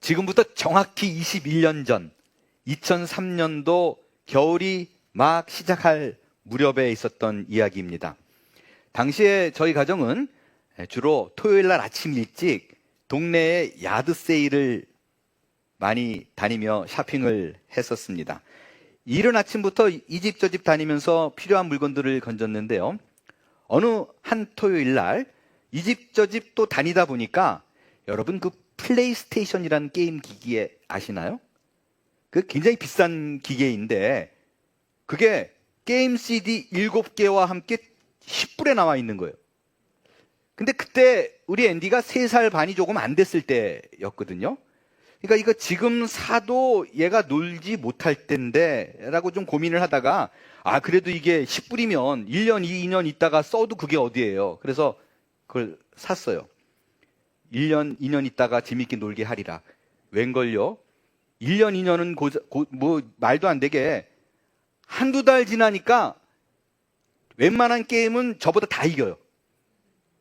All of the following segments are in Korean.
지금부터 정확히 21년 전 2003년도 겨울이 막 시작할 무렵에 있었던 이야기입니다. 당시에 저희 가정은 주로 토요일 날 아침 일찍 동네에 야드 세일을 많이 다니며 쇼핑을 했었습니다. 이른 아침부터 이 집 저 집 다니면서 필요한 물건들을 건졌는데요. 어느 한 토요일 날 이 집 저 집 또 다니다 보니까 여러분 그 플레이스테이션이라는 게임 기기에 아시나요? 그 굉장히 비싼 기계인데 그게 게임 CD 7개와 함께 10불에 나와 있는 거예요. 근데 그때 우리 앤디가 3살 반이 조금 안 됐을 때였거든요. 그러니까 이거 지금 사도 얘가 놀지 못할 텐데 라고 좀 고민을 하다가 그래도 이게 10불이면 1년, 2년 있다가 써도 그게 어디예요. 그래서 그걸 샀어요. 1년, 2년 있다가 재밌게 놀게 하리라. 웬걸요? 1년, 2년은 말도 안 되게 한두 달 지나니까 웬만한 게임은 저보다 다 이겨요.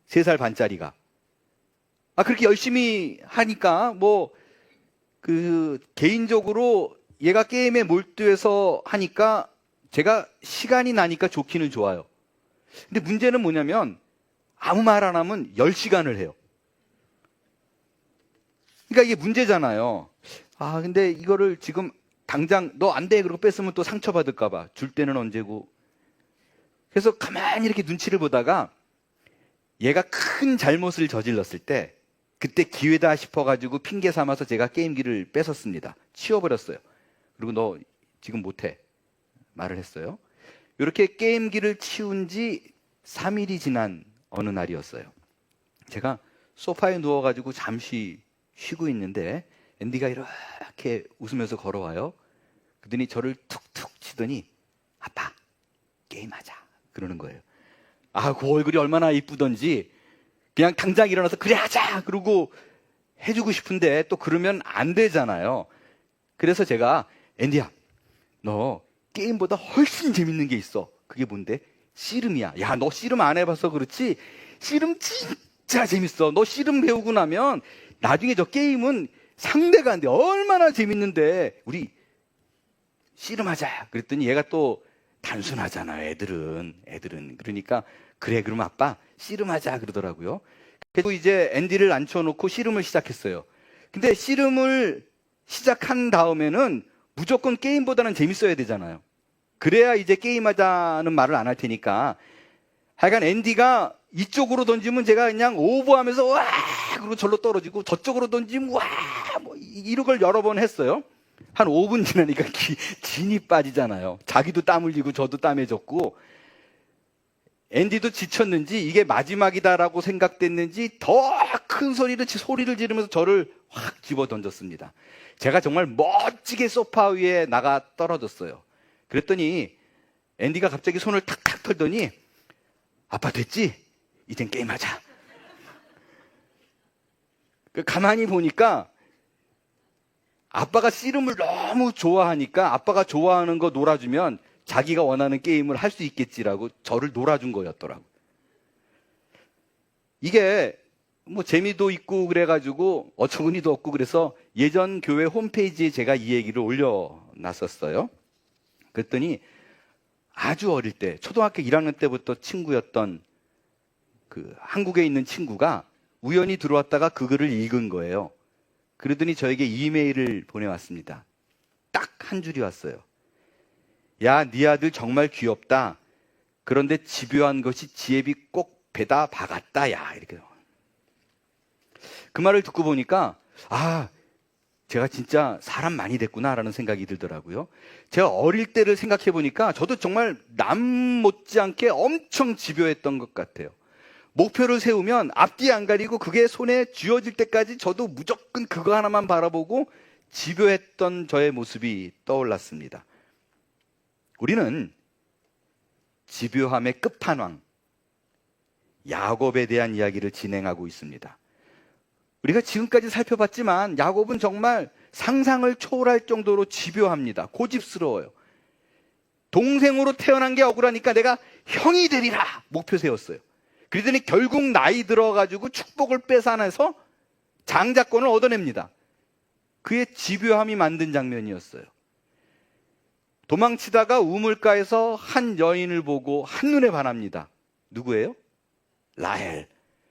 3살 반짜리가. 그렇게 열심히 하니까 개인적으로 얘가 게임에 몰두해서 하니까 제가 시간이 나니까 좋기는 좋아요. 근데 문제는 뭐냐면 아무 말 안 하면 10시간을 해요. 그러니까 이게 문제잖아요. 근데 이거를 지금 당장 너 안 돼 그러고 뺐으면 또 상처받을까 봐. 줄 때는 언제고. 그래서 가만히 이렇게 눈치를 보다가 얘가 큰 잘못을 저질렀을 때 그때 기회다 싶어가지고 핑계 삼아서 제가 게임기를 뺏었습니다. 치워버렸어요. 그리고 너 지금 못해. 말을 했어요. 이렇게 게임기를 치운 지 3일이 지난 어느 날이었어요. 제가 소파에 누워가지고 잠시 쉬고 있는데 앤디가 이렇게 웃으면서 걸어와요. 그러더니 저를 툭툭 치더니 아빠 게임하자 그러는 거예요. 그 얼굴이 얼마나 이쁘던지 그냥 당장 일어나서 그래 하자 그러고 해주고 싶은데 또 그러면 안 되잖아요. 그래서 제가 앤디야 너 게임보다 훨씬 재밌는 게 있어. 그게 뭔데? 씨름이야. 야, 너 씨름 안 해봐서 그렇지 씨름 진짜 재밌어. 너 씨름 배우고 나면 나중에 저 게임은 상대가 안 돼. 얼마나 재밌는데 우리 씨름하자. 그랬더니 얘가 또 단순하잖아요. 애들은. 그러니까 그래 그럼 아빠 씨름하자 그러더라고요. 그리고 이제 앤디를 앉혀놓고 씨름을 시작했어요. 근데 씨름을 시작한 다음에는 무조건 게임보다는 재밌어야 되잖아요. 그래야 이제 게임하자는 말을 안 할 테니까 하여간 앤디가 이쪽으로 던지면 제가 그냥 오버하면서 와 그리고 절로 떨어지고 저쪽으로 던지면 와 이런 걸 여러 번 했어요. 한 5분 지나니까 진이 빠지잖아요. 자기도 땀 흘리고 저도 땀해졌고 앤디도 지쳤는지 이게 마지막이다라고 생각됐는지 더 큰 소리를 지르면서 저를 확 집어 던졌습니다. 제가 정말 멋지게 소파 위에 나가 떨어졌어요. 그랬더니 앤디가 갑자기 손을 탁탁 털더니 아빠 됐지? 이젠 게임하자. 가만히 보니까 아빠가 씨름을 너무 좋아하니까 아빠가 좋아하는 거 놀아주면 자기가 원하는 게임을 할 수 있겠지라고 저를 놀아준 거였더라고요. 이게 재미도 있고 그래가지고 어처구니도 없고 그래서 예전 교회 홈페이지에 제가 이 얘기를 올려놨었어요. 그랬더니 아주 어릴 때 초등학교 1학년 때부터 친구였던 그 한국에 있는 친구가 우연히 들어왔다가 그 글을 읽은 거예요. 그러더니 저에게 이메일을 보내왔습니다. 딱 한 줄이 왔어요. 야, 네 아들 정말 귀엽다. 그런데 집요한 것이 지혜비 꼭 배다 박았다. 야, 이렇게. 그 말을 듣고 보니까 제가 진짜 사람 많이 됐구나라는 생각이 들더라고요. 제가 어릴 때를 생각해 보니까 저도 정말 남 못지않게 엄청 집요했던 것 같아요. 목표를 세우면 앞뒤 안 가리고 그게 손에 쥐어질 때까지 저도 무조건 그거 하나만 바라보고 집요했던 저의 모습이 떠올랐습니다. 우리는 집요함의 끝판왕 야곱에 대한 이야기를 진행하고 있습니다. 우리가 지금까지 살펴봤지만 야곱은 정말 상상을 초월할 정도로 집요합니다. 고집스러워요. 동생으로 태어난 게 억울하니까 내가 형이 되리라 목표 세웠어요. 그러더니 결국 나이 들어가지고 축복을 뺏어내서 장자권을 얻어냅니다. 그의 집요함이 만든 장면이었어요. 도망치다가 우물가에서 한 여인을 보고 한눈에 반합니다. 누구예요? 라헬.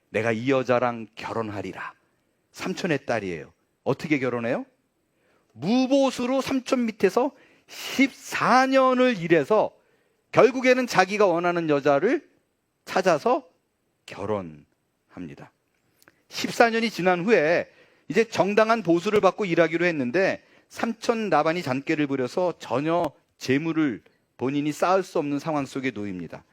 내가 이 여자랑 결혼하리라. 삼촌의 딸이에요. 어떻게 결혼해요? 무보수로 삼촌 밑에서 14년을 일해서 결국에는 자기가 원하는 여자를 찾아서 결혼합니다. 14년이 지난 후에 이제 정당한 보수를 받고 일하기로 했는데 삼촌 라반이 잔꾀를 부려서 전혀 재물을 본인이 쌓을 수 없는 상황 속에 놓입니다.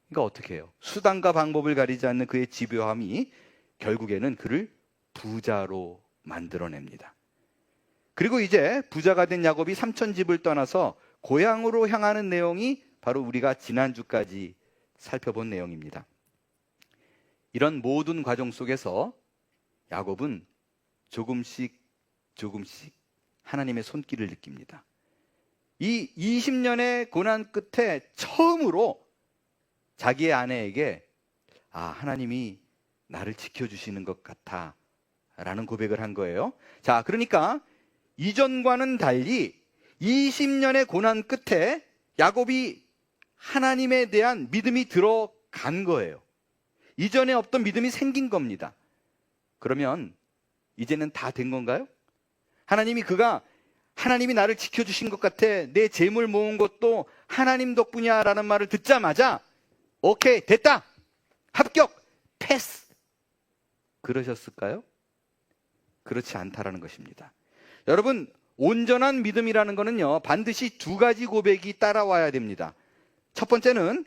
그러니까 어떻게 해요? 수단과 방법을 가리지 않는 그의 집요함이 결국에는 그를 부자로 만들어냅니다. 그리고 이제 부자가 된 야곱이 삼촌 집을 떠나서 고향으로 향하는 내용이 바로 우리가 지난주까지 살펴본 내용입니다. 이런 모든 과정 속에서 야곱은 조금씩 하나님의 손길을 느낍니다. 이 20년의 고난 끝에 처음으로 자기의 아내에게 하나님이 나를 지켜주시는 것 같아 라는 고백을 한 거예요. 자, 그러니까 이전과는 달리 20년의 고난 끝에 야곱이 하나님에 대한 믿음이 들어간 거예요. 이전에 없던 믿음이 생긴 겁니다. 그러면 이제는 다 된 건가요? 하나님이 나를 지켜주신 것 같아. 내 재물 모은 것도 하나님 덕분이야 라는 말을 듣자마자 오케이, 됐다. 합격, 패스. 그러셨을까요? 그렇지 않다라는 것입니다. 여러분, 온전한 믿음이라는 것은요, 반드시 두 가지 고백이 따라와야 됩니다. 첫 번째는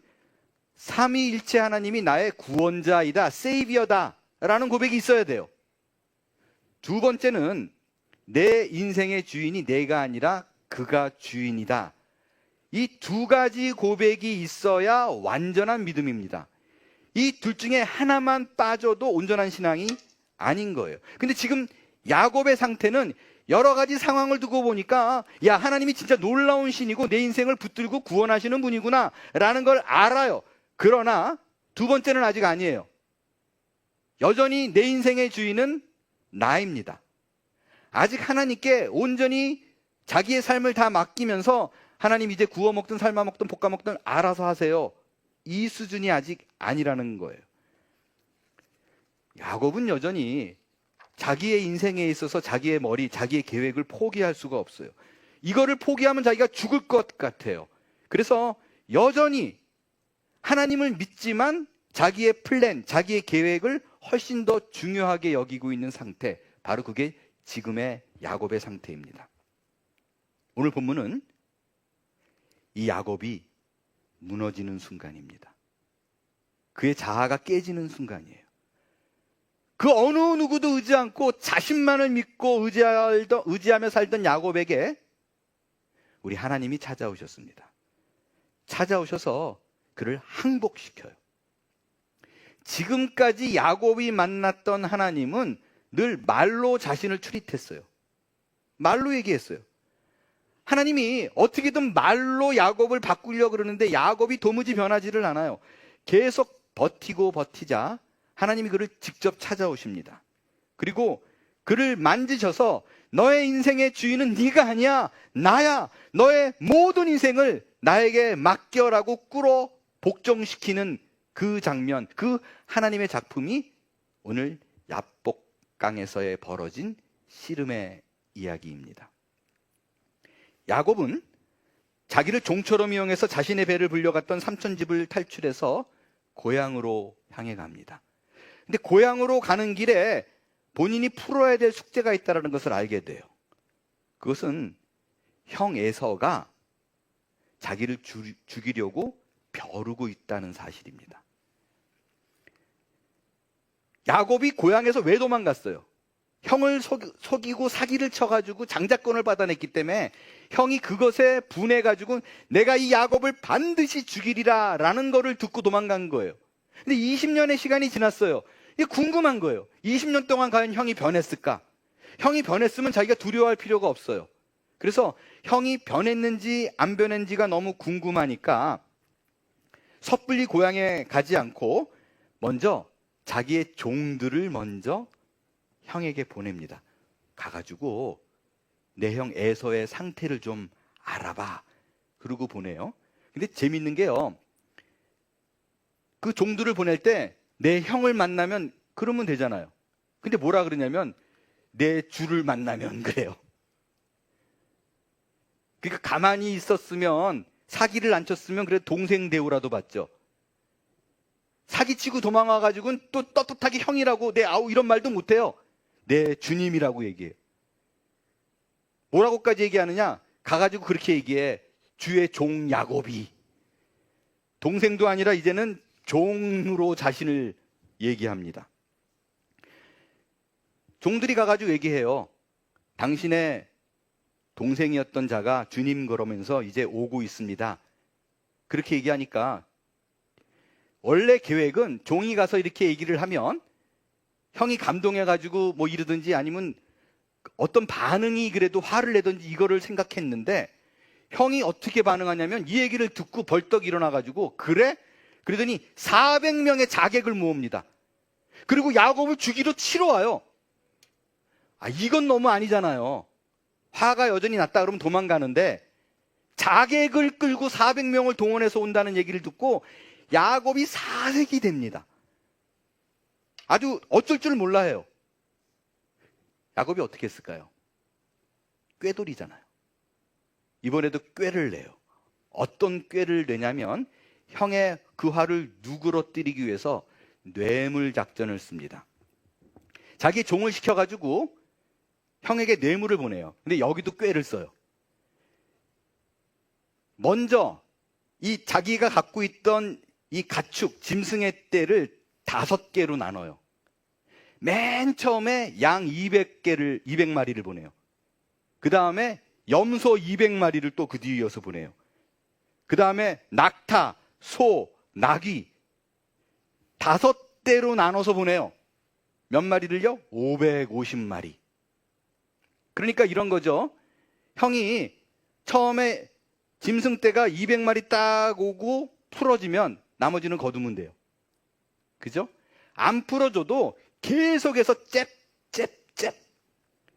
삼위일체 하나님이 나의 구원자이다, 세이비어다 라는 고백이 있어야 돼요. 두 번째는 내 인생의 주인이 내가 아니라 그가 주인이다. 이 두 가지 고백이 있어야 완전한 믿음입니다. 이 둘 중에 하나만 빠져도 온전한 신앙이 아닌 거예요. 근데 지금 야곱의 상태는 여러 가지 상황을 두고 보니까 하나님이 진짜 놀라운 신이고 내 인생을 붙들고 구원하시는 분이구나 라는 걸 알아요. 그러나 두 번째는 아직 아니에요. 여전히 내 인생의 주인은 나입니다. 아직 하나님께 온전히 자기의 삶을 다 맡기면서 하나님 이제 구워 먹든 삶아 먹든 볶아 먹든 알아서 하세요. 이 수준이 아직 아니라는 거예요. 야곱은 여전히 자기의 인생에 있어서 자기의 머리, 자기의 계획을 포기할 수가 없어요. 이거를 포기하면 자기가 죽을 것 같아요. 그래서 여전히 하나님을 믿지만 자기의 플랜, 자기의 계획을 훨씬 더 중요하게 여기고 있는 상태, 바로 그게 지금의 야곱의 상태입니다. 오늘 본문은 이 야곱이 무너지는 순간입니다. 그의 자아가 깨지는 순간이에요. 그 어느 누구도 의지 않고 자신만을 믿고 의지하며 살던 야곱에게 우리 하나님이 찾아오셨습니다. 찾아오셔서 그를 항복시켜요. 지금까지 야곱이 만났던 하나님은 늘 말로 자신을 추릿했어요. 말로 얘기했어요. 하나님이 어떻게든 말로 야곱을 바꾸려고 그러는데 야곱이 도무지 변하지를 않아요. 계속 버티자 하나님이 그를 직접 찾아오십니다. 그리고 그를 만지셔서 너의 인생의 주인은 네가 아니야, 나야. 너의 모든 인생을 나에게 맡겨라고 꿇어 복종시키는 그 장면, 그 하나님의 작품이 오늘 야복강에서의 벌어진 씨름의 이야기입니다. 야곱은 자기를 종처럼 이용해서 자신의 배를 불려갔던 삼촌 집을 탈출해서 고향으로 향해 갑니다. 근데 고향으로 가는 길에 본인이 풀어야 될 숙제가 있다는 것을 알게 돼요. 그것은 형 에서가 자기를 죽이려고 벼르고 있다는 사실입니다. 야곱이 고향에서 왜 도망갔어요? 형을 속이고 사기를 쳐가지고 장자권을 받아냈기 때문에 형이 그것에 분해가지고 내가 이 야곱을 반드시 죽이리라 라는 거를 듣고 도망간 거예요. 근데 20년의 시간이 지났어요. 이게 궁금한 거예요. 20년 동안 과연 형이 변했을까? 형이 변했으면 자기가 두려워할 필요가 없어요. 그래서 형이 변했는지 안 변했는지가 너무 궁금하니까 섣불리 고향에 가지 않고 먼저 자기의 종들을 먼저 형에게 보냅니다. 가가지고 내 형 에서의 상태를 좀 알아봐. 그러고 보내요. 근데 재밌는 게요. 그 종들을 보낼 때 내 형을 만나면 그러면 되잖아요. 근데 뭐라 그러냐면 내 주를 만나면 그래요. 그러니까 가만히 있었으면, 사기를 안 쳤으면 그래도 동생 대우라도 받죠. 사기치고 도망와가지고는 또 떳떳하게 형이라고, 아우 이런 말도 못해요. 내 주님이라고 얘기해요. 뭐라고까지 얘기하느냐? 가가지고 그렇게 얘기해. 주의 종 야곱이. 동생도 아니라 이제는 종으로 자신을 얘기합니다. 종들이 가가지고 얘기해요. 당신의 동생이었던 자가 주님 걸으면서 이제 오고 있습니다. 그렇게 얘기하니까 원래 계획은 종이 가서 이렇게 얘기를 하면 형이 감동해가지고 뭐 이러든지 아니면 어떤 반응이 그래도 화를 내든지 이거를 생각했는데, 형이 어떻게 반응하냐면 이 얘기를 듣고 벌떡 일어나가지고 그래? 그러더니 400명의 자객을 모읍니다. 그리고 야곱을 죽이러 치러 와요. 이건 너무 아니잖아요. 화가 여전히 났다 그러면 도망가는데 자객을 끌고 400명을 동원해서 온다는 얘기를 듣고 야곱이 사색이 됩니다. 아주 어쩔 줄 몰라 해요. 야곱이 어떻게 했을까요? 꾀돌이잖아요. 이번에도 꾀를 내요. 어떤 꾀를 내냐면 형의 그 화를 누그러뜨리기 위해서 뇌물 작전을 씁니다. 자기 종을 시켜가지고 형에게 뇌물을 보내요. 근데 여기도 꾀를 써요. 먼저 이 자기가 갖고 있던 이 가축, 짐승의 떼를 5개로 나눠요. 맨 처음에 양 200마리를 보내요. 그 다음에 염소 200마리를 또 그 뒤에 이어서 보내요. 그 다음에 낙타, 소, 나귀 5대로 나눠서 보내요. 몇 마리를요? 550마리. 그러니까 이런 거죠. 형이 처음에 짐승떼가 200마리 딱 오고 풀어지면 나머지는 거두면 돼요. 그죠? 안 풀어줘도 계속해서 잽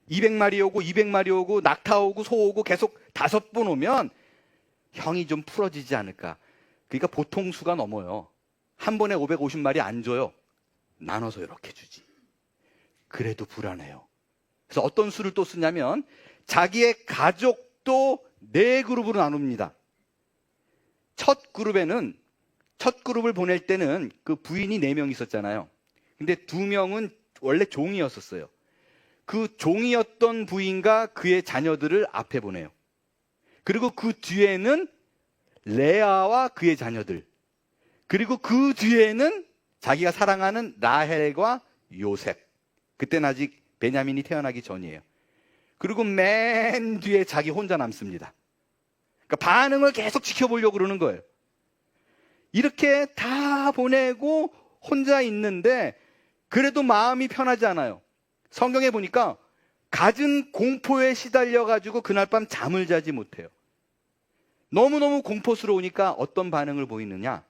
200마리 오고 200마리 오고 낙타 오고 소 오고 계속 5번 오면 형이 좀 풀어지지 않을까. 그러니까 보통 수가 넘어요. 한 번에 550마리 안 줘요. 나눠서 이렇게 주지. 그래도 불안해요. 그래서 어떤 수를 또 쓰냐면 자기의 가족도 4그룹으로 나눕니다. 첫 그룹을 보낼 때는 그 부인이 4명 있었잖아요. 근데 2명은 원래 종이었었어요. 그 종이었던 부인과 그의 자녀들을 앞에 보내요. 그리고 그 뒤에는 레아와 그의 자녀들, 그리고 그 뒤에는 자기가 사랑하는 라헬과 요셉. 그때는 아직 베냐민이 태어나기 전이에요. 그리고 맨 뒤에 자기 혼자 남습니다. 그러니까 반응을 계속 지켜보려고 그러는 거예요. 이렇게 다 보내고 혼자 있는데 그래도 마음이 편하지 않아요. 성경에 보니까 갖은 공포에 시달려가지고 그날 밤 잠을 자지 못해요. 너무너무 공포스러우니까 어떤 반응을 보이느냐?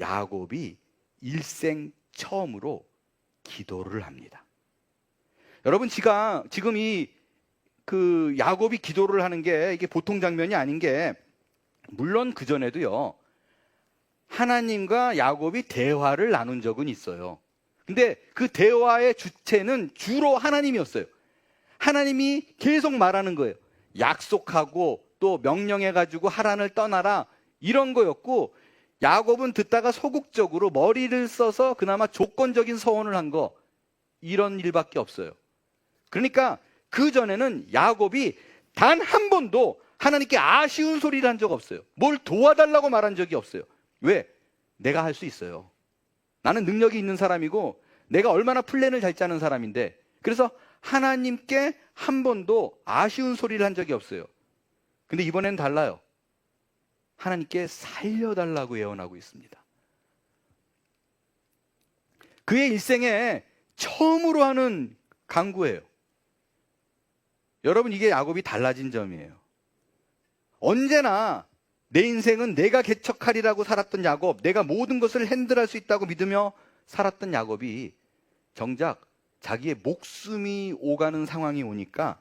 야곱이 일생 처음으로 기도를 합니다. 여러분, 지금 야곱이 기도를 하는 게 이게 보통 장면이 아닌 게, 물론 그전에도요, 하나님과 야곱이 대화를 나눈 적은 있어요. 근데 그 대화의 주체는 주로 하나님이었어요. 하나님이 계속 말하는 거예요. 약속하고 또 명령해가지고 하란을 떠나라, 이런 거였고, 야곱은 듣다가 소극적으로 머리를 써서 그나마 조건적인 서원을 한 거, 이런 일밖에 없어요. 그러니까 그 전에는 야곱이 단 한 번도 하나님께 아쉬운 소리를 한 적 없어요. 뭘 도와달라고 말한 적이 없어요. 왜? 내가 할 수 있어요. 나는 능력이 있는 사람이고 내가 얼마나 플랜을 잘 짜는 사람인데, 그래서 하나님께 한 번도 아쉬운 소리를 한 적이 없어요. 근데 이번엔 달라요. 하나님께 살려달라고 예언하고 있습니다. 그의 일생에 처음으로 하는 간구예요. 여러분, 이게 야곱이 달라진 점이에요. 언제나 내 인생은 내가 개척하리라고 살았던 야곱, 내가 모든 것을 핸들할 수 있다고 믿으며 살았던 야곱이 정작 자기의 목숨이 오가는 상황이 오니까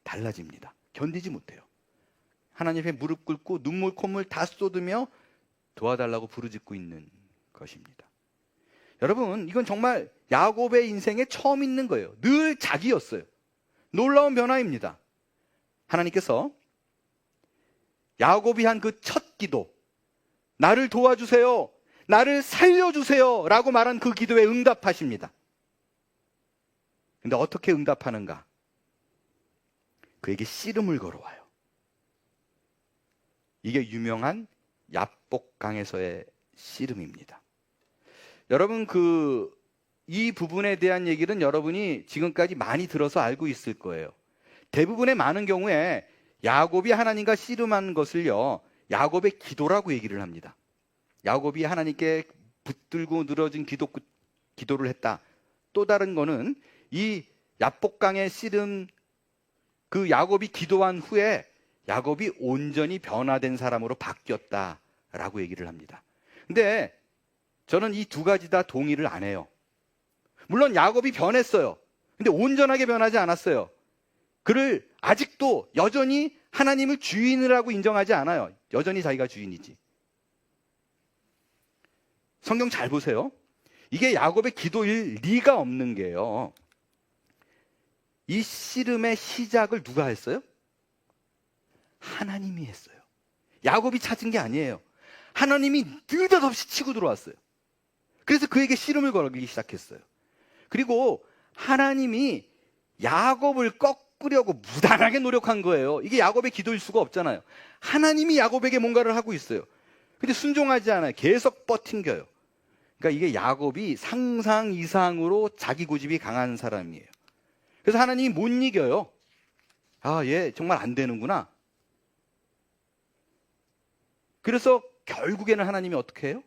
달라집니다. 견디지 못해요. 하나님 앞에 무릎 꿇고 눈물 콧물 다 쏟으며 도와달라고 부르짖고 있는 것입니다. 여러분, 이건 정말 야곱의 인생에 처음 있는 거예요. 늘 자기였어요. 놀라운 변화입니다. 하나님께서 야곱이 한 그 첫 기도, 나를 도와주세요, 나를 살려주세요 라고 말한 그 기도에 응답하십니다. 근데 어떻게 응답하는가? 그에게 씨름을 걸어와요. 이게 유명한 야복강에서의 씨름입니다. 여러분, 이 부분에 대한 얘기는 여러분이 지금까지 많이 들어서 알고 있을 거예요. 대부분의 많은 경우에 야곱이 하나님과 씨름한 것을요, 야곱의 기도라고 얘기를 합니다. 야곱이 하나님께 붙들고 늘어진 기도를 했다. 또 다른 거는 이 야복강의 씨름, 그 야곱이 기도한 후에 야곱이 온전히 변화된 사람으로 바뀌었다라고 얘기를 합니다. 근데 저는 이 두 가지 다 동의를 안 해요. 물론 야곱이 변했어요. 근데 온전하게 변하지 않았어요. 그를 아직도 여전히 하나님을 주인이라고 인정하지 않아요. 여전히 자기가 주인이지. 성경 잘 보세요. 이게 야곱의 기도일 리가 없는 게요, 이 씨름의 시작을 누가 했어요? 하나님이 했어요. 야곱이 찾은 게 아니에요. 하나님이 느닷없이 치고 들어왔어요. 그래서 그에게 씨름을 걸기 시작했어요. 그리고 하나님이 야곱을 꺾으려고 무단하게 노력한 거예요. 이게 야곱의 기도일 수가 없잖아요. 하나님이 야곱에게 뭔가를 하고 있어요. 근데 순종하지 않아요. 계속 버팅겨요. 그러니까 이게 야곱이 상상 이상으로 자기 고집이 강한 사람이에요. 그래서 하나님이 못 이겨요. 아, 얘 정말 안 되는구나. 그래서 결국에는 하나님이 어떻게 해요?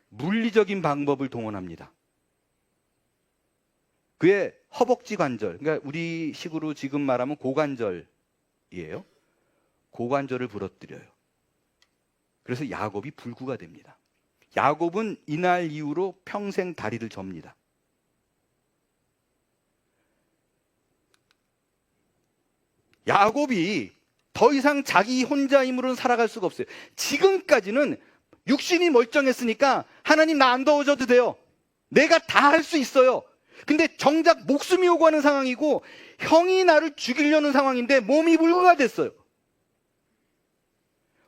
물리적인 방법을 동원합니다. 그의 허벅지 관절, 그러니까 우리 식으로 지금 말하면 고관절이에요. 고관절을 부러뜨려요. 그래서 야곱이 불구가 됩니다. 야곱은 이날 이후로 평생 다리를 접니다. 야곱이 더 이상 자기 혼자 힘으로는 살아갈 수가 없어요. 지금까지는 육신이 멀쩡했으니까 하나님 나 안 도와줘도 돼요. 내가 다 할 수 있어요. 근데 정작 목숨이 오고 하는 상황이고 형이 나를 죽이려는 상황인데 몸이 불구가 됐어요.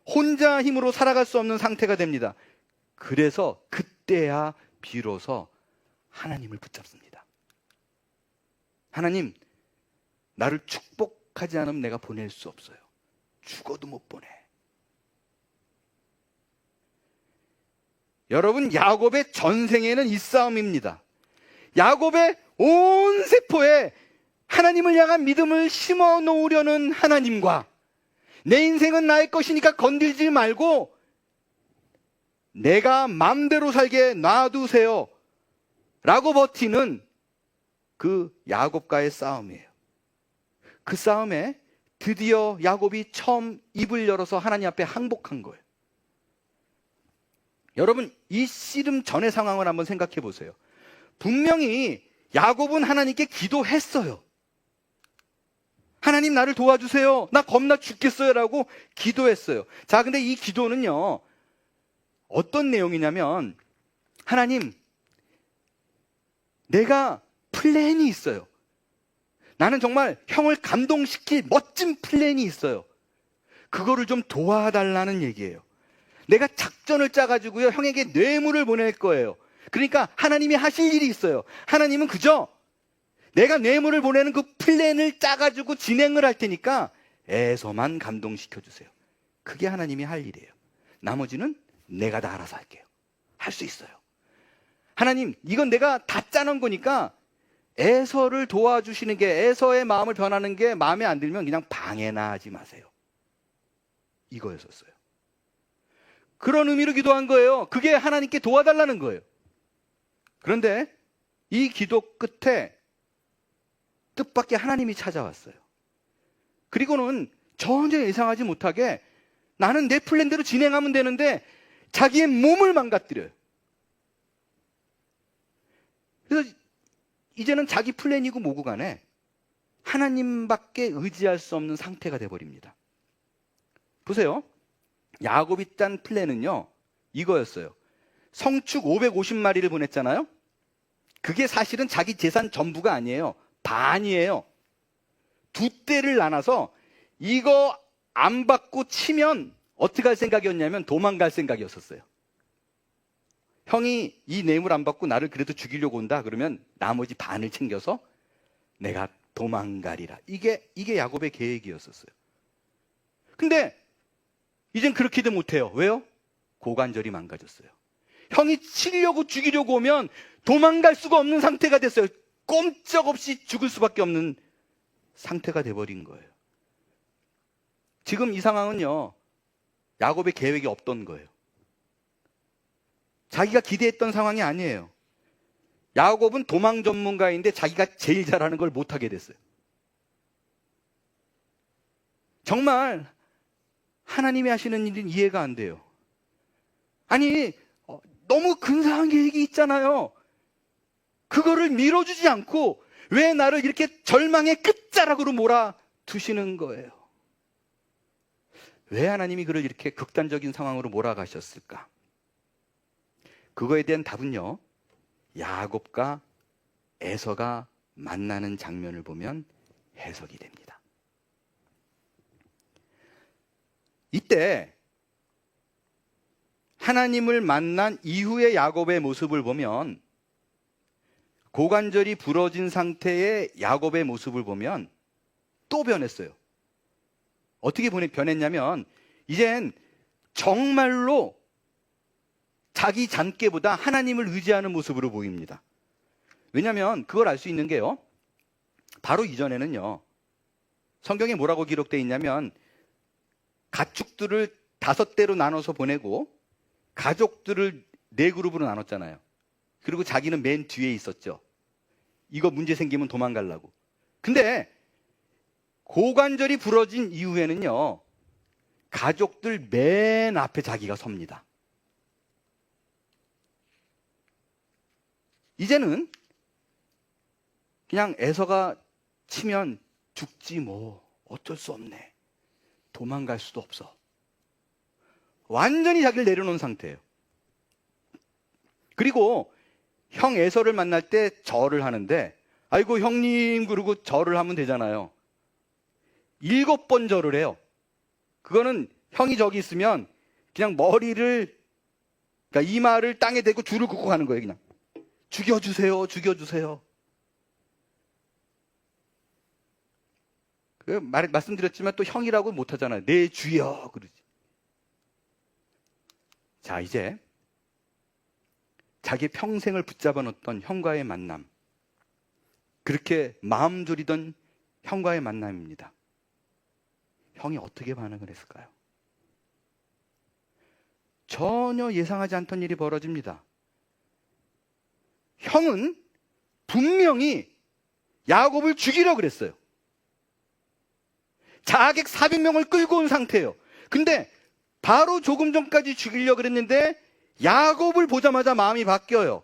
혼자 힘으로 살아갈 수 없는 상태가 됩니다. 그래서 그때야 비로소 하나님을 붙잡습니다. 하나님, 나를 축복하지 않으면 내가 보낼 수 없어요. 죽어도 못 보내. 여러분, 야곱의 전생에는 이 싸움입니다. 야곱의 온 세포에 하나님을 향한 믿음을 심어 놓으려는 하나님과 내 인생은 나의 것이니까 건들지 말고 내가 마음대로 살게 놔두세요 라고 버티는 그 야곱과의 싸움이에요. 그 싸움에 드디어 야곱이 처음 입을 열어서 하나님 앞에 항복한 거예요. 여러분, 이 씨름 전의 상황을 한번 생각해 보세요. 분명히 야곱은 하나님께 기도했어요. 하나님 나를 도와주세요. 나 겁나 죽겠어요 라고 기도했어요. 자, 근데 이 기도는요, 어떤 내용이냐면, 하나님, 내가 플랜이 있어요. 나는 정말 형을 감동시킬 멋진 플랜이 있어요. 그거를 좀 도와달라는 얘기예요. 내가 작전을 짜가지고요, 형에게 뇌물을 보낼 거예요. 그러니까 하나님이 하실 일이 있어요. 하나님은 그저 내가 뇌물을 보내는 그 플랜을 짜가지고 진행을 할 테니까 에서만 감동시켜주세요. 그게 하나님이 할 일이에요. 나머지는 내가 다 알아서 할게요. 할 수 있어요. 하나님, 이건 내가 다 짜놓은 거니까 에서를 도와주시는 게, 에서의 마음을 변하는 게 마음에 안 들면 그냥 방해나 하지 마세요. 이거였었어요. 그런 의미로 기도한 거예요. 그게 하나님께 도와달라는 거예요. 그런데 이 기도 끝에 뜻밖의 하나님이 찾아왔어요. 그리고는 전혀 예상하지 못하게 나는 내 플랜대로 진행하면 되는데 자기의 몸을 망가뜨려요. 그래서 이제는 자기 플랜이고 뭐고 간에 하나님밖에 의지할 수 없는 상태가 돼버립니다. 보세요. 야곱이 짠 플랜은요, 이거였어요. 성축 550마리를 보냈잖아요. 그게 사실은 자기 재산 전부가 아니에요. 반이에요. 두 떼를 나눠서 이거 안 받고 치면 어떻게 할 생각이었냐면 도망갈 생각이었었어요. 형이 이 뇌물 안 받고 나를 그래도 죽이려고 온다 그러면 나머지 반을 챙겨서 내가 도망가리라. 이게 야곱의 계획이었었어요. 근데 이젠 그렇게도 못해요. 왜요? 고관절이 망가졌어요. 형이 치려고 죽이려고 오면 도망갈 수가 없는 상태가 됐어요. 꼼짝없이 죽을 수밖에 없는 상태가 돼버린 거예요. 지금 이 상황은요, 야곱의 계획이 없던 거예요. 자기가 기대했던 상황이 아니에요. 야곱은 도망 전문가인데 자기가 제일 잘하는 걸 못하게 됐어요. 정말 하나님이 하시는 일은 이해가 안 돼요. 아니, 너무 근사한 계획이 있잖아요. 그거를 밀어주지 않고 왜 나를 이렇게 절망의 끝자락으로 몰아두시는 거예요? 왜 하나님이 그를 이렇게 극단적인 상황으로 몰아가셨을까? 그거에 대한 답은요, 야곱과 에서가 만나는 장면을 보면 해석이 됩니다. 이때 하나님을 만난 이후의 야곱의 모습을 보면, 고관절이 부러진 상태의 야곱의 모습을 보면 또 변했어요. 어떻게 변했냐면 이젠 정말로 자기 잔꾀보다 하나님을 의지하는 모습으로 보입니다. 왜냐하면 그걸 알 수 있는 게요, 바로 이전에는요, 성경에 뭐라고 기록되어 있냐면 가축들을 5대로 나눠서 보내고 가족들을 4그룹으로 나눴잖아요. 그리고 자기는 맨 뒤에 있었죠. 이거 문제 생기면 도망가려고. 근데 고관절이 부러진 이후에는요, 가족들 맨 앞에 자기가 섭니다. 이제는 그냥 에서가 치면 죽지 뭐 어쩔 수 없네, 도망갈 수도 없어. 완전히 자기를 내려놓은 상태예요. 그리고 형 에서를 만날 때 절을 하는데, 아이고 형님 그러고 절을 하면 되잖아요. 7번 절을 해요. 그거는 형이 저기 있으면 그냥 머리를, 그러니까 이마를 땅에 대고 줄을 긋고 가는 거예요. 그냥 죽여주세요, 죽여주세요. 말씀드렸지만 또 형이라고 못하잖아요. 내 주여 그러지. 자, 이제 자기 평생을 붙잡아 놓던 형과의 만남, 그렇게 마음 졸이던 형과의 만남입니다. 형이 어떻게 반응을 했을까요? 전혀 예상하지 않던 일이 벌어집니다. 형은 분명히 야곱을 죽이려고 그랬어요. 자객 400명을 끌고 온 상태예요. 근데 바로 조금 전까지 죽이려고 그랬는데 야곱을 보자마자 마음이 바뀌어요.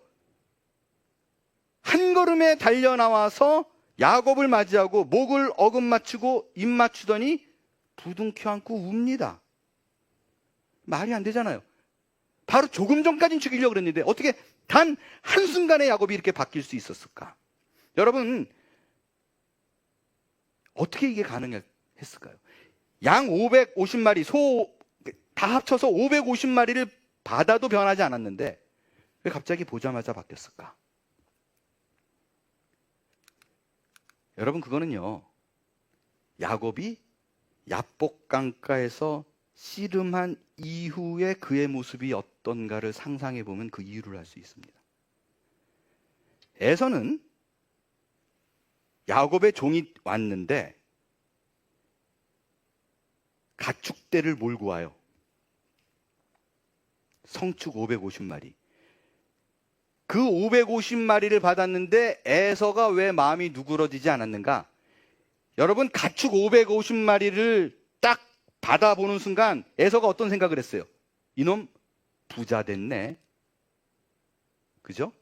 한 걸음에 달려나와서 야곱을 맞이하고 목을 어금 맞추고 입 맞추더니 부둥켜 안고 웁니다. 말이 안 되잖아요. 바로 조금 전까지는 죽이려고 그랬는데 어떻게 단 한순간에 야곱이 이렇게 바뀔 수 있었을까? 여러분, 어떻게 이게 가능했을까요? 양 550마리, 소 다 합쳐서 550마리를 받아도 변하지 않았는데 왜 갑자기 보자마자 바뀌었을까? 여러분, 그거는요, 야곱이 야복 강가에서 씨름한 이후에 그의 모습이 어떤가를 상상해 보면 그 이유를 알 수 있습니다. 에서는 야곱의 종이 왔는데 가축대를 몰고 와요. 성축 550마리. 그 550마리를 받았는데 에서가 왜 마음이 누그러지지 않았는가? 여러분, 가축 550마리를 딱 받아보는 순간 에서가 어떤 생각을 했어요? 이놈 부자 됐네. 그죠?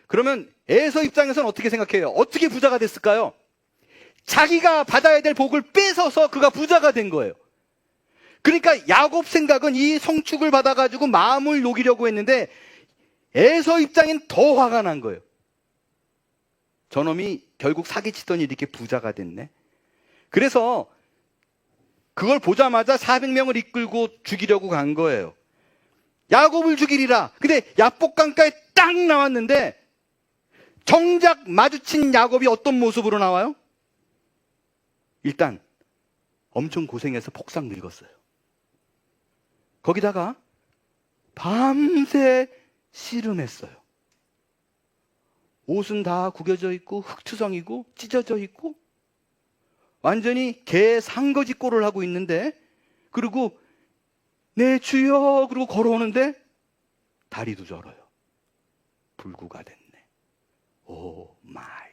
그러면 에서 입장에서는 어떻게 생각해요? 어떻게 부자가 됐을까요? 자기가 받아야 될 복을 뺏어서 그가 부자가 된 거예요. 그러니까 야곱 생각은 이 성축을 받아가지고 마음을 녹이려고 했는데 에서 입장엔 더 화가 난 거예요. 저놈이 결국 사기치더니 이렇게 부자가 됐네. 그래서 그걸 보자마자 400명을 이끌고 죽이려고 간 거예요. 야곱을 죽이리라. 근데 야복강가에 딱 나왔는데 정작 마주친 야곱이 어떤 모습으로 나와요? 일단 엄청 고생해서 폭삭 늙었어요. 거기다가 밤새 씨름했어요. 옷은 다 구겨져 있고 흙투성이고 찢어져 있고 완전히 개 상거지 꼴을 하고 있는데, 그리고 네 주여 그러고 걸어오는데 다리도 저려요. 불구가 됐네. 오 마이.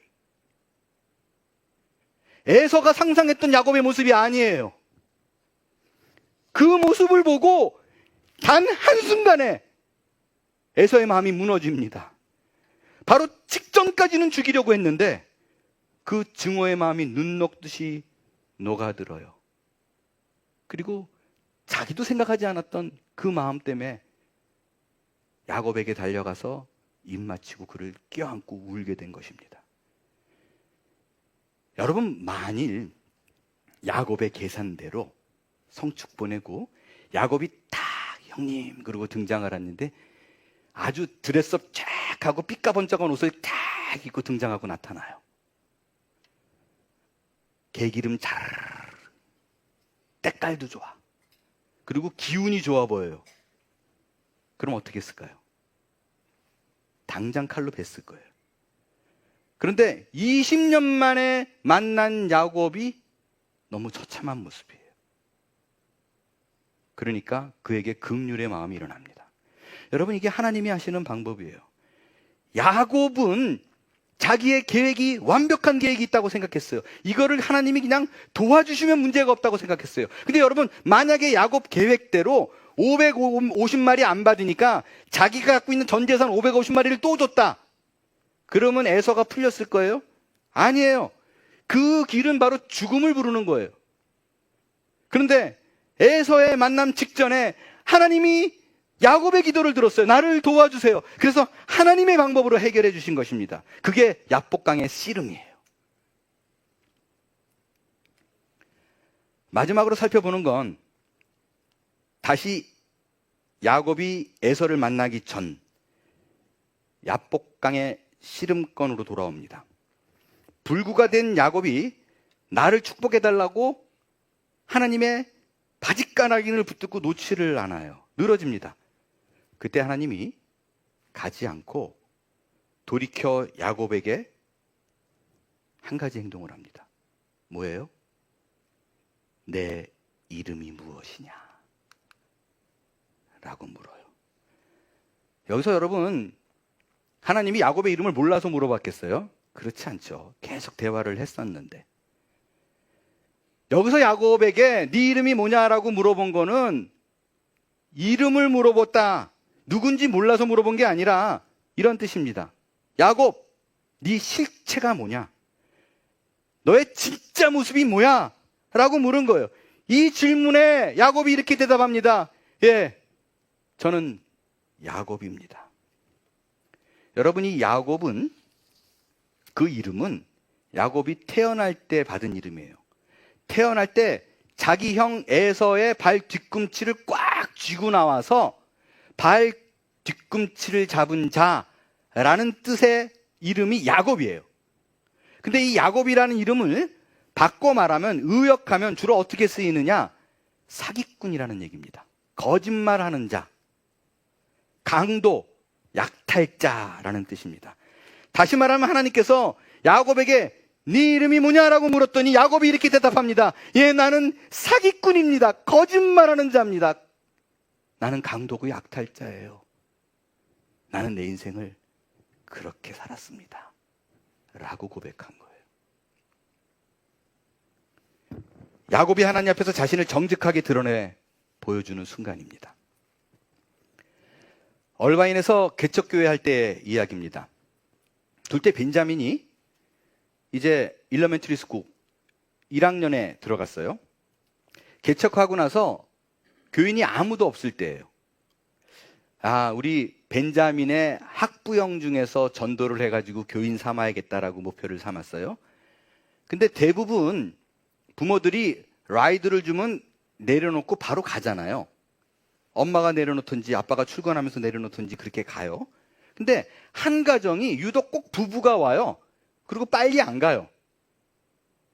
에서가 상상했던 야곱의 모습이 아니에요. 그 모습을 보고 단 한순간에 에서의 마음이 무너집니다. 바로 직전까지는 죽이려고 했는데 그 증오의 마음이 눈 녹듯이 녹아들어요. 그리고 자기도 생각하지 않았던 그 마음 때문에 야곱에게 달려가서 입 맞추고 그를 껴안고 울게 된 것입니다. 여러분, 만일 야곱의 계산대로 성축 보내고 야곱이 딱 형님 그러고 등장을 했는데 아주 드레스업 쫙 하고 삐까번쩍한 옷을 딱 입고 등장하고 나타나요. 개기름 잘, 때깔도 좋아. 그리고 기운이 좋아 보여요. 그럼 어떻게 했을까요? 당장 칼로 뱄을 거예요. 그런데 20년 만에 만난 야곱이 너무 처참한 모습이에요. 그러니까 그에게 긍휼의 마음이 일어납니다. 여러분, 이게 하나님이 하시는 방법이에요. 야곱은 자기의 계획이 완벽한 계획이 있다고 생각했어요. 이거를 하나님이 그냥 도와주시면 문제가 없다고 생각했어요. 근데 여러분, 만약에 야곱 계획대로 550마리 안 받으니까 자기가 갖고 있는 전 재산 550마리를 또 줬다. 그러면 에서가 풀렸을 거예요? 아니에요. 그 길은 바로 죽음을 부르는 거예요. 그런데 에서의 만남 직전에 하나님이 야곱의 기도를 들었어요. 나를 도와주세요. 그래서 하나님의 방법으로 해결해 주신 것입니다. 그게 야복강의 씨름이에요. 마지막으로 살펴보는 건 다시 야곱이 에서를 만나기 전 야복강의 씨름권으로 돌아옵니다. 불구가 된 야곱이 나를 축복해달라고 하나님의 바짓가랑이를 붙들고 놓지를 않아요. 늘어집니다. 그때 하나님이 가지 않고 돌이켜 야곱에게 한 가지 행동을 합니다. 뭐예요? 내 이름이 무엇이냐? 라고 물어요. 여기서 여러분, 하나님이 야곱의 이름을 몰라서 물어봤겠어요? 그렇지 않죠. 계속 대화를 했었는데. 여기서 야곱에게 네 이름이 뭐냐라고 물어본 거는 이름을 물어봤다, 누군지 몰라서 물어본 게 아니라 이런 뜻입니다. 야곱, 네 실체가 뭐냐? 너의 진짜 모습이 뭐야? 라고 물은 거예요. 이 질문에 야곱이 이렇게 대답합니다. 예, 저는 야곱입니다. 여러분이 야곱은, 그 이름은 야곱이 태어날 때 받은 이름이에요. 태어날 때 자기 형 에서의 발 뒤꿈치를 꽉 쥐고 나와서 발 뒤꿈치를 잡은 자라는 뜻의 이름이 야곱이에요. 근데 이 야곱이라는 이름을 바꿔 말하면, 의역하면 주로 어떻게 쓰이느냐? 사기꾼이라는 얘기입니다. 거짓말하는 자, 강도, 약탈자라는 뜻입니다. 다시 말하면 하나님께서 야곱에게 네 이름이 뭐냐라고 물었더니 야곱이 이렇게 대답합니다. 예, 나는 사기꾼입니다. 거짓말하는 자입니다. 나는 강도고 약탈자예요. 나는 내 인생을 그렇게 살았습니다. 라고 고백한 거예요. 야곱이 하나님 앞에서 자신을 정직하게 드러내 보여주는 순간입니다. 얼바인에서 개척교회 할 때의 이야기입니다. 둘째 벤자민이 이제 일러멘트리 스쿨 1학년에 들어갔어요. 개척하고 나서 교인이 아무도 없을 때예요. 우리 벤자민의 학부형 중에서 전도를 해가지고 교인 삼아야겠다라고 목표를 삼았어요. 근데 대부분 부모들이 라이드를 주면 내려놓고 바로 가잖아요. 엄마가 내려놓든지 아빠가 출근하면서 내려놓든지 그렇게 가요. 근데 한 가정이 유독 꼭 부부가 와요. 그리고 빨리 안 가요.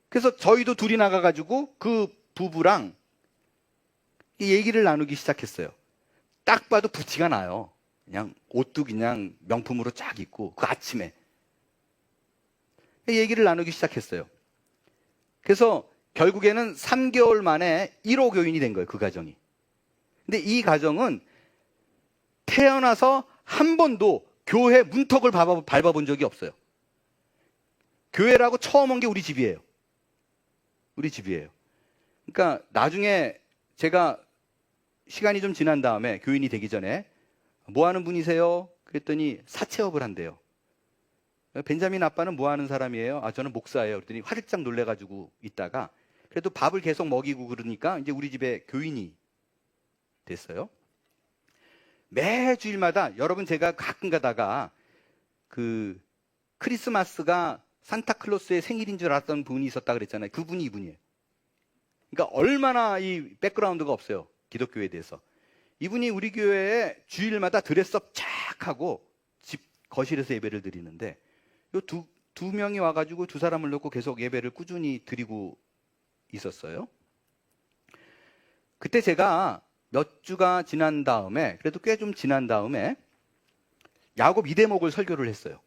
그래서 저희도 둘이 나가가지고 그 부부랑 얘기를 나누기 시작했어요. 딱 봐도 부티가 나요. 그냥 옷도 그냥 명품으로 쫙 입고 그 아침에 얘기를 나누기 시작했어요. 그래서 결국에는 3개월 만에 1호 교인이 된 거예요. 그 가정이. 근데 이 가정은 태어나서 한 번도 교회 문턱을 밟아본 적이 없어요. 교회라고 처음 온 게 우리 집이에요. 우리 집이에요. 그러니까 나중에 제가 시간이 좀 지난 다음에 교인이 되기 전에 뭐 하는 분이세요? 그랬더니 사채업을 한대요. 벤자민 아빠는 뭐 하는 사람이에요? 저는 목사예요. 그랬더니 화들짝 놀래가지고 있다가 그래도 밥을 계속 먹이고 그러니까 이제 우리 집에 교인이 됐어요. 매 주일마다 여러분 제가 가끔 가다가 그 크리스마스가 산타클로스의 생일인 줄 알았던 분이 있었다 그랬잖아요. 그분이 이분이에요. 그러니까 얼마나 이 백그라운드가 없어요. 기독교에 대해서. 이분이 우리 교회에 주일마다 드레스업 쫙 하고 집 거실에서 예배를 드리는데 요 두 명이 와가지고 두 사람을 놓고 계속 예배를 꾸준히 드리고 있었어요. 그때 제가 몇 주가 지난 다음에 그래도 꽤 좀 지난 다음에 야곱 이대목을 설교를 했어요.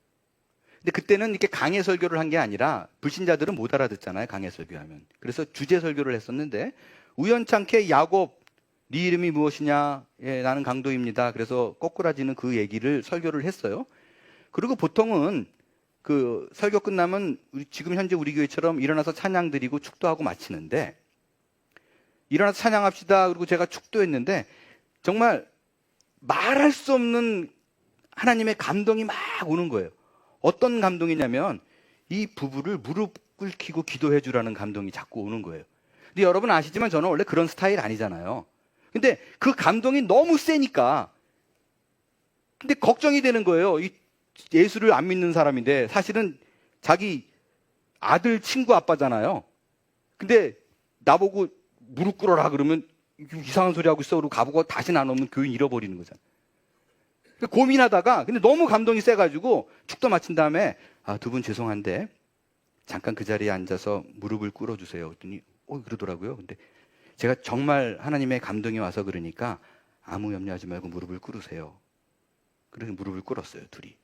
근데 그때는 이렇게 강해 설교를 한 게 아니라 불신자들은 못 알아듣잖아요. 강해 설교하면. 그래서 주제 설교를 했었는데 우연찮게 야곱 네 이름이 무엇이냐? 나는 강도입니다. 그래서 꼬꾸라지는 그 얘기를 설교를 했어요. 그리고 보통은 그 설교 끝나면 지금 현재 우리 교회처럼 일어나서 찬양 드리고 축도하고 마치는데 일어나서 찬양합시다. 그리고 제가 축도했는데 정말 말할 수 없는 하나님의 감동이 막 오는 거예요. 어떤 감동이냐면 이 부부를 무릎 꿇히고 기도해 주라는 감동이 자꾸 오는 거예요. 근데 여러분 아시지만 저는 원래 그런 스타일 아니잖아요. 근데 그 감동이 너무 세니까 근데 걱정이 되는 거예요. 이 예수를 안 믿는 사람인데 사실은 자기 아들 친구 아빠잖아요. 근데 나보고 무릎 꿇어라 그러면 이상한 소리 하고 있어. 그러고 가보고 다시는 안 오면 교인 잃어버리는 거잖아요. 고민하다가 근데 너무 감동이 세가지고 축도 마친 다음에 두 분 죄송한데 잠깐 그 자리에 앉아서 무릎을 꿇어주세요. 그랬더니 그러더라고요. 근데 제가 정말 하나님의 감동이 와서 그러니까 아무 염려하지 말고 무릎을 꿇으세요. 그래서 무릎을 꿇었어요. 둘이.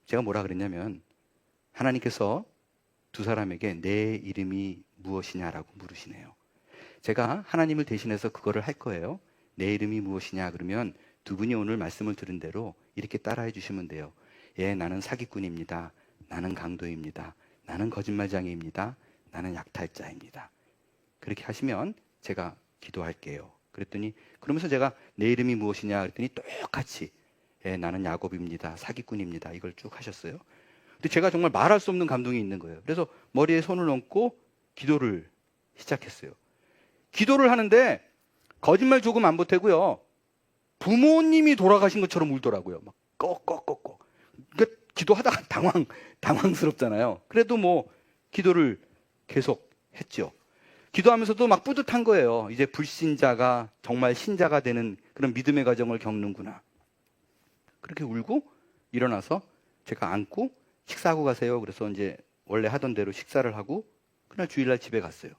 제가 뭐라 그랬냐면 하나님께서 두 사람에게 내 이름이 무엇이냐라고 물으시네요. 제가 하나님을 대신해서 그거를 할 거예요. 내 이름이 무엇이냐 그러면 두 분이 오늘 말씀을 들은 대로 이렇게 따라해 주시면 돼요. 나는 사기꾼입니다. 나는 강도입니다. 나는 거짓말장애입니다. 나는 약탈자입니다. 그렇게 하시면 제가 기도할게요. 그랬더니 그러면서 제가 내 이름이 무엇이냐 그랬더니 똑같이 나는 야곱입니다. 사기꾼입니다. 이걸 쭉 하셨어요. 근데 제가 정말 말할 수 없는 감동이 있는 거예요. 그래서 머리에 손을 얹고 기도를 시작했어요. 기도를 하는데 거짓말 조금 안 보태고요. 부모님이 돌아가신 것처럼 울더라고요. 막 꺼꺼꺼꺼. 그러니까 기도하다가 당황스럽잖아요. 그래도 뭐 기도를 계속 했죠. 기도하면서도 막 뿌듯한 거예요. 이제 불신자가 정말 신자가 되는 그런 믿음의 과정을 겪는구나. 그렇게 울고 일어나서 제가 안고 식사하고 가세요. 그래서 이제 원래 하던 대로 식사를 하고 그날 주일날 집에 갔어요.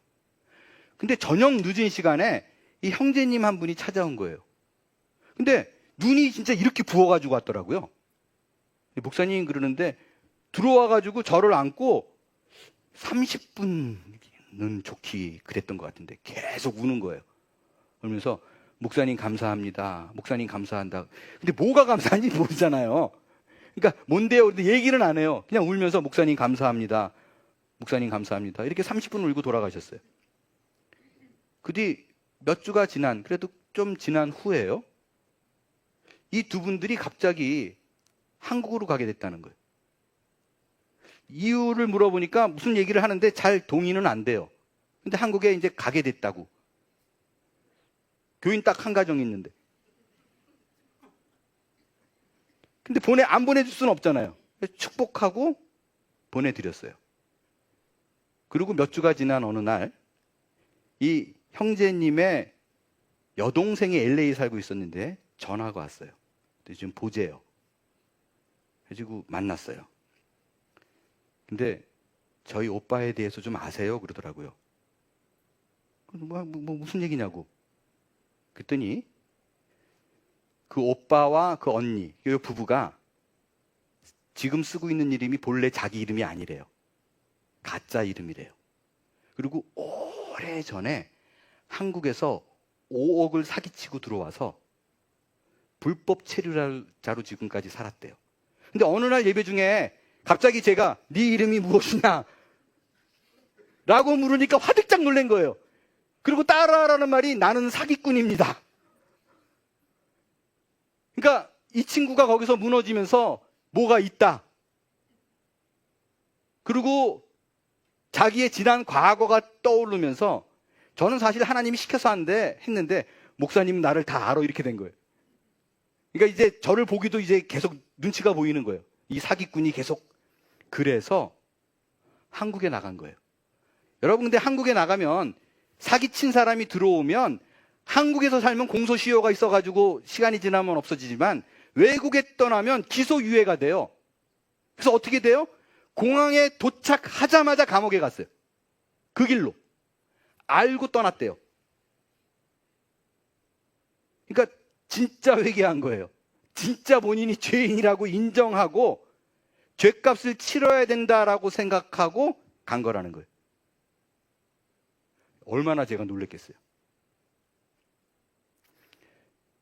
근데 저녁 늦은 시간에 이 형제님 한 분이 찾아온 거예요. 근데 눈이 진짜 이렇게 부어가지고 왔더라고요. 목사님 그러는데 들어와가지고 저를 안고 30분은 좋기 그랬던 것 같은데 계속 우는 거예요. 그러면서 목사님 감사합니다. 목사님 감사한다. 근데 뭐가 감사한지 모르잖아요. 그러니까 뭔데요? 근데 얘기는 안 해요. 그냥 울면서 목사님 감사합니다. 목사님 감사합니다. 이렇게 30분 울고 돌아가셨어요. 그 뒤 몇 주가 지난 그래도 좀 지난 후에요. 이 두 분들이 갑자기 한국으로 가게 됐다는 거예요. 이유를 물어보니까 무슨 얘기를 하는데 잘 동의는 안 돼요. 근데 한국에 이제 가게 됐다고. 교인 딱 한 가정 있는데. 근데 안 보내줄 수는 없잖아요. 축복하고 보내드렸어요. 그리고 몇 주가 지난 어느 날, 이 형제님의 여동생이 LA 살고 있었는데 전화가 왔어요. 지금 보재요. 그래가지고 만났어요. 근데 저희 오빠에 대해서 좀 아세요? 그러더라고요. 무슨 얘기냐고. 그랬더니 그 오빠와 그 언니, 그 부부가 지금 쓰고 있는 이름이 본래 자기 이름이 아니래요. 가짜 이름이래요. 그리고 오래전에 한국에서 5억을 사기치고 들어와서 불법 체류자로 지금까지 살았대요. 근데 어느 날 예배 중에 갑자기 제가 네 이름이 무엇이냐 라고 물으니까 화들짝 놀란 거예요. 그리고 따라하라는 말이 나는 사기꾼입니다. 그러니까 이 친구가 거기서 무너지면서 뭐가 있다. 그리고 자기의 지난 과거가 떠오르면서 저는 사실 하나님이 시켜서 했는데 목사님은 나를 다 알아 이렇게 된 거예요. 그러니까 이제 저를 보기도 이제 계속 눈치가 보이는 거예요. 이 사기꾼이 계속. 그래서 한국에 나간 거예요. 여러분 근데 한국에 나가면 사기친 사람이 들어오면 한국에서 살면 공소시효가 있어가지고 시간이 지나면 없어지지만 외국에 떠나면 기소유예가 돼요. 그래서 어떻게 돼요? 공항에 도착하자마자 감옥에 갔어요. 그 길로. 알고 떠났대요. 그러니까 진짜 회개한 거예요. 진짜 본인이 죄인이라고 인정하고 죄값을 치러야 된다라고 생각하고 간 거라는 거예요. 얼마나 제가 놀랬겠어요.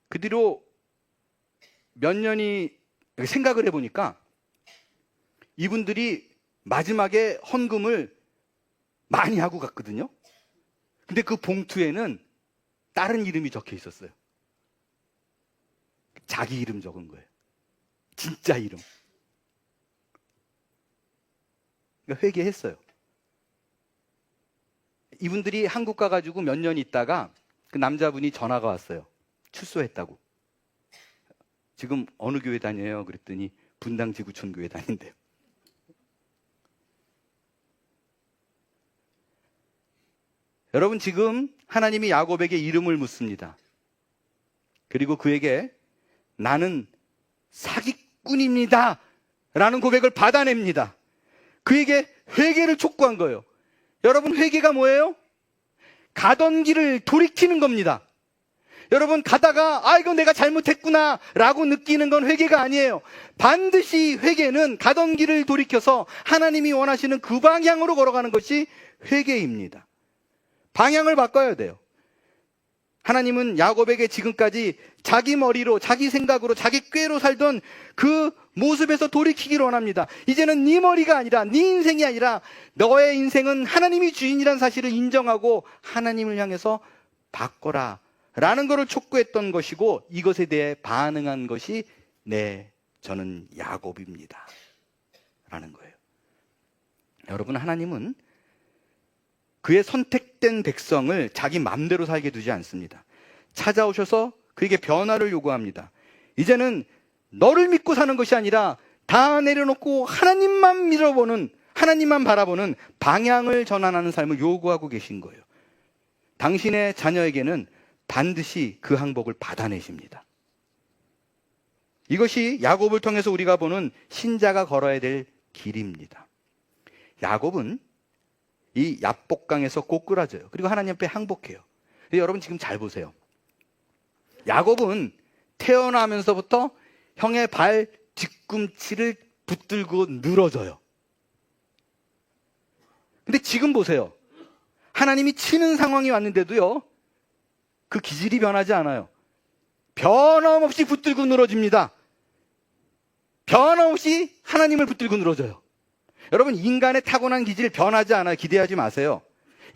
그 뒤로 몇 년이 생각을 해보니까 이분들이 마지막에 헌금을 많이 하고 갔거든요. 근데 그 봉투에는 다른 이름이 적혀 있었어요. 자기 이름 적은 거예요. 진짜 이름. 그러니까 회개했어요. 이분들이 한국 가가지고 몇 년 있다가 그 남자분이 전화가 왔어요. 출소했다고. 지금 어느 교회 다녀요? 그랬더니 분당 지구촌 교회 다닌대요. 여러분 지금 하나님이 야곱에게 이름을 묻습니다. 그리고 그에게 나는 사기꾼입니다 라는 고백을 받아냅니다. 그에게 회개를 촉구한 거예요. 여러분 회개가 뭐예요? 가던 길을 돌이키는 겁니다. 여러분 가다가 이거 내가 잘못했구나 라고 느끼는 건 회개가 아니에요. 반드시 회개는 가던 길을 돌이켜서 하나님이 원하시는 그 방향으로 걸어가는 것이 회개입니다. 방향을 바꿔야 돼요. 하나님은 야곱에게 지금까지 자기 머리로, 자기 생각으로, 자기 꾀로 살던 그 모습에서 돌이키기를 원합니다. 이제는 네 머리가 아니라, 네 인생이 아니라 너의 인생은 하나님이 주인이라는 사실을 인정하고 하나님을 향해서 바꿔라 라는 것을 촉구했던 것이고, 이것에 대해 반응한 것이 저는 야곱입니다 라는 거예요. 여러분, 하나님은 그의 선택된 백성을 자기 맘대로 살게 두지 않습니다. 찾아오셔서 그에게 변화를 요구합니다. 이제는 너를 믿고 사는 것이 아니라 다 내려놓고 하나님만 믿어보는, 하나님만 바라보는 방향을 전환하는 삶을 요구하고 계신 거예요. 당신의 자녀에게는 반드시 그 항복을 받아내십니다. 이것이 야곱을 통해서 우리가 보는 신자가 걸어야 될 길입니다. 야곱은 이 야복강에서 꼬꾸라져요. 그리고 하나님 앞에 항복해요. 여러분 지금 잘 보세요. 야곱은 태어나면서부터 형의 발 뒤꿈치를 붙들고 늘어져요. 근데 지금 보세요. 하나님이 치는 상황이 왔는데도요, 그 기질이 변하지 않아요. 변함없이 붙들고 늘어집니다. 변함없이 하나님을 붙들고 늘어져요. 여러분, 인간의 타고난 기질 변하지 않아요. 기대하지 마세요.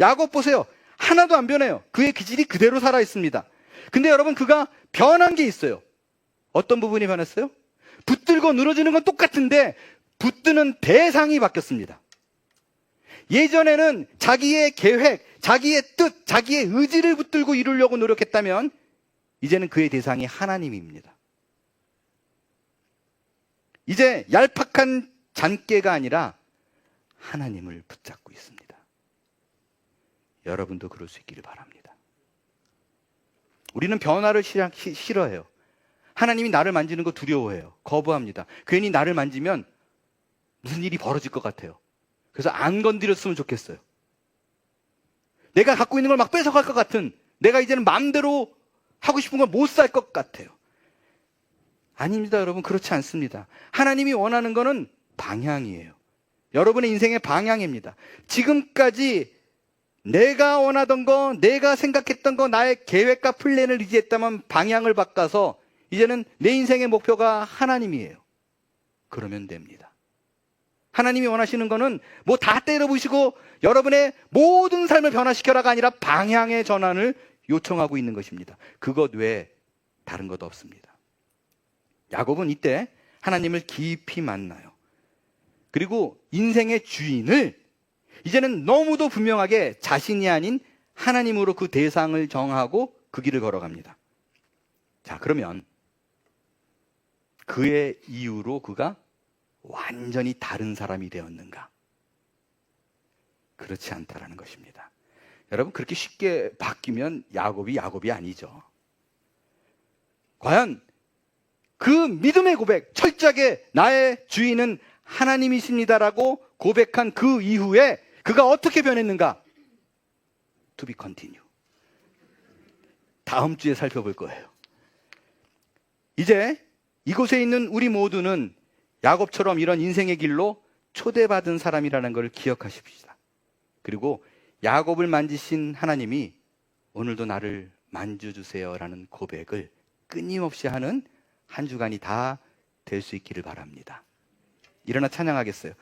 야곱 보세요. 하나도 안 변해요. 그의 기질이 그대로 살아있습니다. 근데 여러분, 그가 변한 게 있어요. 어떤 부분이 변했어요? 붙들고 늘어지는 건 똑같은데 붙드는 대상이 바뀌었습니다. 예전에는 자기의 계획, 자기의 뜻, 자기의 의지를 붙들고 이루려고 노력했다면 이제는 그의 대상이 하나님입니다. 이제 얄팍한 잔깨가 아니라 하나님을 붙잡고 있습니다. 여러분도 그럴 수 있기를 바랍니다. 우리는 변화를 싫어해요. 하나님이 나를 만지는 거 두려워해요. 거부합니다. 괜히 나를 만지면 무슨 일이 벌어질 것 같아요. 그래서 안 건드렸으면 좋겠어요. 내가 갖고 있는 걸 막 뺏어갈 것 같은, 내가 이제는 마음대로 하고 싶은 걸 못 살 것 같아요. 아닙니다, 여러분. 그렇지 않습니다. 하나님이 원하는 거는 방향이에요. 여러분의 인생의 방향입니다. 지금까지 내가 원하던 거, 내가 생각했던 거, 나의 계획과 플랜을 의지했다면 방향을 바꿔서 이제는 내 인생의 목표가 하나님이에요. 그러면 됩니다. 하나님이 원하시는 거는 뭐 다 때려부시고 여러분의 모든 삶을 변화시켜라가 아니라 방향의 전환을 요청하고 있는 것입니다. 그것 외에 다른 것 없습니다. 야곱은 이때 하나님을 깊이 만나요. 그리고 인생의 주인을 이제는 너무도 분명하게 자신이 아닌 하나님으로 그 대상을 정하고 그 길을 걸어갑니다. 자, 그러면 그의 이후로 그가 완전히 다른 사람이 되었는가? 그렇지 않다라는 것입니다. 여러분, 그렇게 쉽게 바뀌면 야곱이 아니죠. 과연 그 믿음의 고백, 철저하게 나의 주인은 하나님이십니다라고 고백한 그 이후에 그가 어떻게 변했는가? To be continue. 다음 주에 살펴볼 거예요. 이제 이곳에 있는 우리 모두는 야곱처럼 이런 인생의 길로 초대받은 사람이라는 걸 기억하십시다. 그리고 야곱을 만지신 하나님이 오늘도 나를 만져주세요라는 고백을 끊임없이 하는 한 주간이 다 될 수 있기를 바랍니다. 일어나 찬양하겠어요.